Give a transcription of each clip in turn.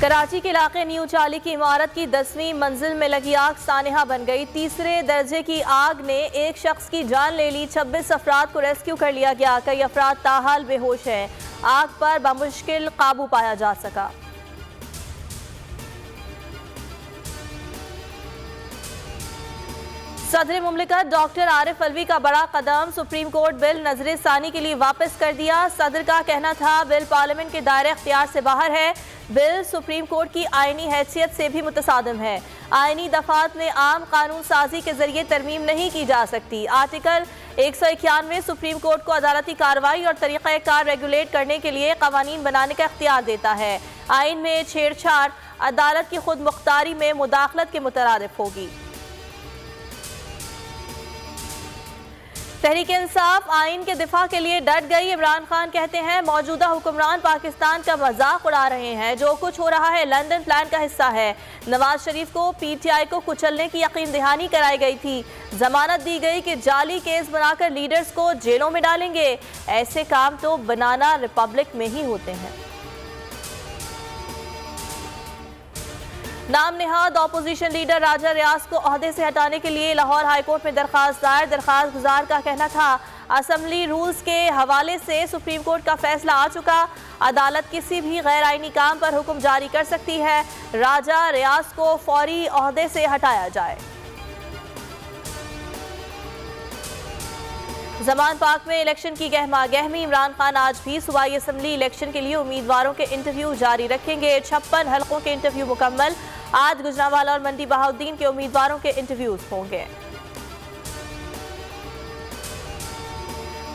कराची के इलाके न्यू चाली की इमारत की 10वीं मंजिल में लगी आग सानेहा बन गई। तीसरे दर्जे की आग ने एक शख्स की जान ले ली। 26 अफराद को रेस्क्यू कर लिया गया। कई अफराद ताहाल बेहोश हैं। आग पर बमुश्किल काबू पाया जा सका। सदर मुमलिकत डॉक्टर आरिफ अलवी का बड़ा कदम, सुप्रीम कोर्ट बिल नजर सानी के लिए वापस कर दिया। सदर का कहना था बिल पार्लियामेंट के दायरे इख्तियार से बाहर है। बिल सुप्रीम कोर्ट की आईनी हैसियत से भी मुतसादिम है। आईनी दफात में आम कानून साजी के जरिए तरमीम नहीं की जा सकती। आर्टिकल 191 सुप्रीम कोर्ट को अदालती कार्रवाई और तरीक़ाकार रेगुलेट करने के लिए कवानीन बनाने का इख्तियार देता है। आइन में छेड़छाड़ अदालत की खुद मुख्तारी में मुदाखलत के मुतरादिफ होगी। तहरीक इंसाफ आइन के दिफा के लिए डट गई। इमरान खान कहते हैं मौजूदा हुक्मरान पाकिस्तान का मजाक उड़ा रहे हैं। जो कुछ हो रहा है लंदन प्लान का हिस्सा है। नवाज शरीफ को पीटीआई को कुचलने की यकीन दहानी कराई गई थी। जमानत दी गई कि जाली केस बनाकर लीडर्स को जेलों में डालेंगे। ऐसे काम तो बनाना रिपब्लिक में ही होते हैं। नाम निहाद अपोजिशन लीडर राजा रियाज को ओहदे से हटाने के लिए लाहौर हाईकोर्ट में दरखास्त दायर। दरखास्त गुजार का कहना था असम्बली रूल्स के हवाले से सुप्रीम कोर्ट का फैसला आ चुका। अदालत किसी भी गैर आईनी काम पर हुक्म जारी कर सकती है। राजा रियाज को फौरी ओहदे से हटाया जाए। जमान पाक में इलेक्शन की गहमा गहमी। इमरान खान आज भी सूबाई असम्बली इलेक्शन के लिए उम्मीदवारों के इंटरव्यू जारी रखेंगे। 56 हलकों के इंटरव्यू मुकम्मल। आज गुजरांवाला और मंडी बहाउद्दीन के उम्मीदवारों के इंटरव्यूज होंगे।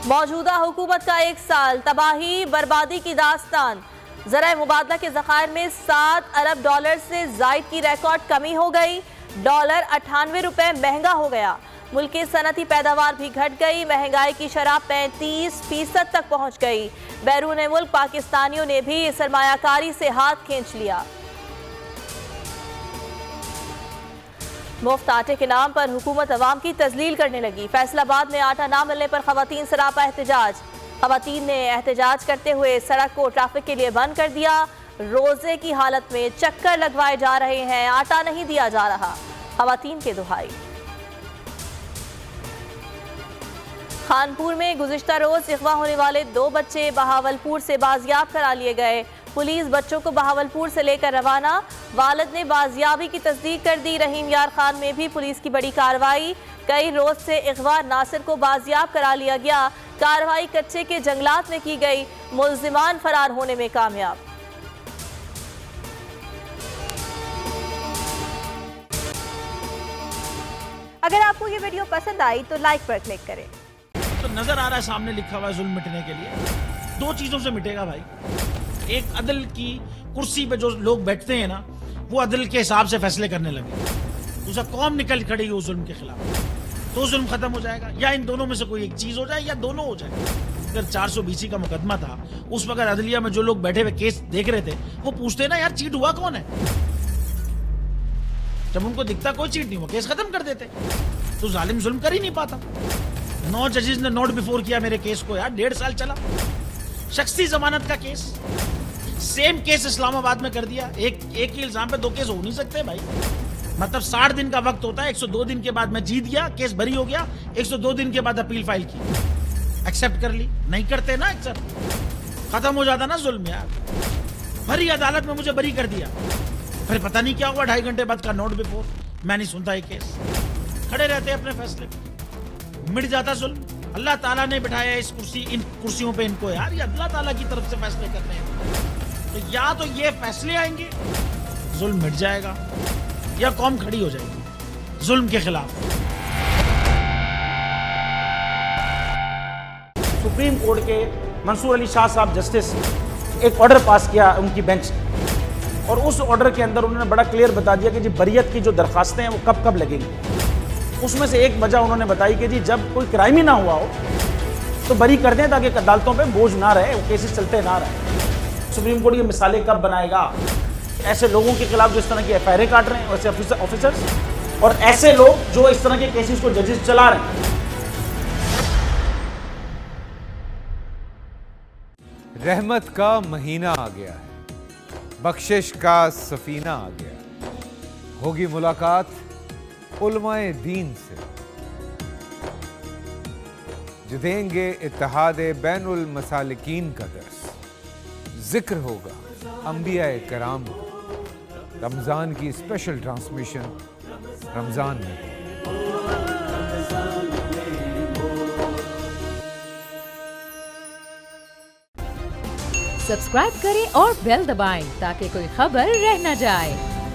मौजूदा हुकूमत का एक साल, तबाही बर्बादी की दास्तान। ज़राए मुबादला के ज़खायर में 7 अरब डॉलर से जायद की रिकॉर्ड कमी हो गई। डॉलर 98 रुपए महंगा हो गया। मुल्क की सनती पैदावार भी घट गई। महंगाई की शरह 35% तक पहुंच गई। बैरून मुल्क पाकिस्तानियों ने भी सरमायाकारी से हाथ खींच लिया। मुफ्त आटे के नाम पर हुकूमत अवाम की तजलील करने लगी। फैसलाबाद में आटा ना मिलने पर खवातीन सरापा एहतजाज। खवातीन ने एहतजाज करते हुए सड़क को ट्रैफिक के लिए बंद कर दिया। रोजे की हालत में चक्कर लगवाए जा रहे हैं। आटा नहीं दिया जा रहा। खवातीन के दुहाई। खानपुर में गुज़िश्ता रोज अगवा होने वाले 2 बच्चे बहावलपुर से बाजियाब करा लिए गए। पुलिस बच्चों को बहावलपुर से लेकर रवाना। वालिद ने बाजियाबी की तस्दीक कर दी। रहीम यार खान में भी पुलिस की बड़ी कार्रवाई। कई रोज से अगवा नासिर को बाजियाब करा लिया गया। कार्रवाई कच्चे के जंगलात में की गई। मुल्जिमान फरार होने में कामयाब। अगर आपको ये वीडियो पसंद आई तो लाइक पर क्लिक करें। तो नजर आ रहा है सामने लिखा हुआ है जुल्म मिटने के लिए 2 चीजों से मिटेगा भाई। एक अदल की कुर्सी पे जो लोग बैठते हैं ना, वो अदल के हिसाब से फैसले करने लगे। दूसरा कौम निकल खड़ी उस जुल्म के खिलाफ, तो जुल्म खत्म हो जाएगा। या इन दोनों में से कोई एक चीज हो जाए या दोनों हो जाए। अगर 420 का मुकदमा था, उस वक्त अदलिया में जो लोग बैठे हुए केस देख रहे थे, वो पूछते ना यार चीट हुआ कौन है। जब उनको दिखता कोई चीट नहीं हुआ, केस खत्म कर देते। तो जालिम जुल्म कर ही नहीं पाता। 9 जजेस ने नोट बिफोर किया मेरे केस को यार, 1.5 साल चला। शख्सी जमानत का केस, सेम केस इस्लामाबाद में कर दिया। एक ही इल्जाम पे 2 केस हो नहीं सकते भाई। मतलब 60 दिन का वक्त होता है। 102 दिन के बाद मैं जीत गया, केस बरी हो गया। 102 दिन के बाद अपील फाइल की, एक्सेप्ट कर ली। नहीं करते ना एक्सेप्ट, खत्म हो जाता ना जुल्म यार। भरी अदालत में मुझे बरी कर दिया, फिर पता नहीं क्या हुआ 2.5 घंटे बाद का नोट बिफोर। मैं नहीं सुनता ये केस, खड़े रहते अपने फैसले पे, मिट जाता जुल्म। अल्लाह ताला ने बिठाया इस इन कुर्सियों पे इनको यार, ये अल्लाह ताला की तरफ से फैसले करने हैं। तो या तो ये फैसले आएंगे, जुल्म मिट जाएगा, या कौम खड़ी हो जाएगी जुल्म के खिलाफ। सुप्रीम कोर्ट के मंसूर अली शाह साहब जस्टिस एक ऑर्डर पास किया उनकी बेंच ने, और उस ऑर्डर के अंदर उन्होंने बड़ा क्लियर बता दिया कि जी बरियत की जो दरखास्तें हैं वो कब कब लगेंगी। उसमें से एक वजह उन्होंने बताई कि जी जब कोई क्राइम ही ना हुआ हो तो बरी कर दें, ताकि अदालतों पे बोझ ना रहे, वो केसेस चलते ना रहे। सुप्रीम कोर्ट ये मिसालें कब बनाएगा ऐसे लोगों के खिलाफ जो इस तरह की एफआईआर काट रहे हैं, वैसे ऑफिसर्स, और ऐसे लोग जो इस तरह के केसेस को जजेस चला रहे हैं। रहमत का महीना आ गया है। बख्शिश का सफीना आ गया। होगी मुलाकात उलमाए दीन से, जो देंगे इत्तेहाद बैनुल मसालिकीन का दर्स। जिक्र होगा अंबिया कराम, रमजान की स्पेशल ट्रांसमिशन रमजान में। सब्सक्राइब करें और बेल दबाएं ताकि कोई खबर रह न जाए।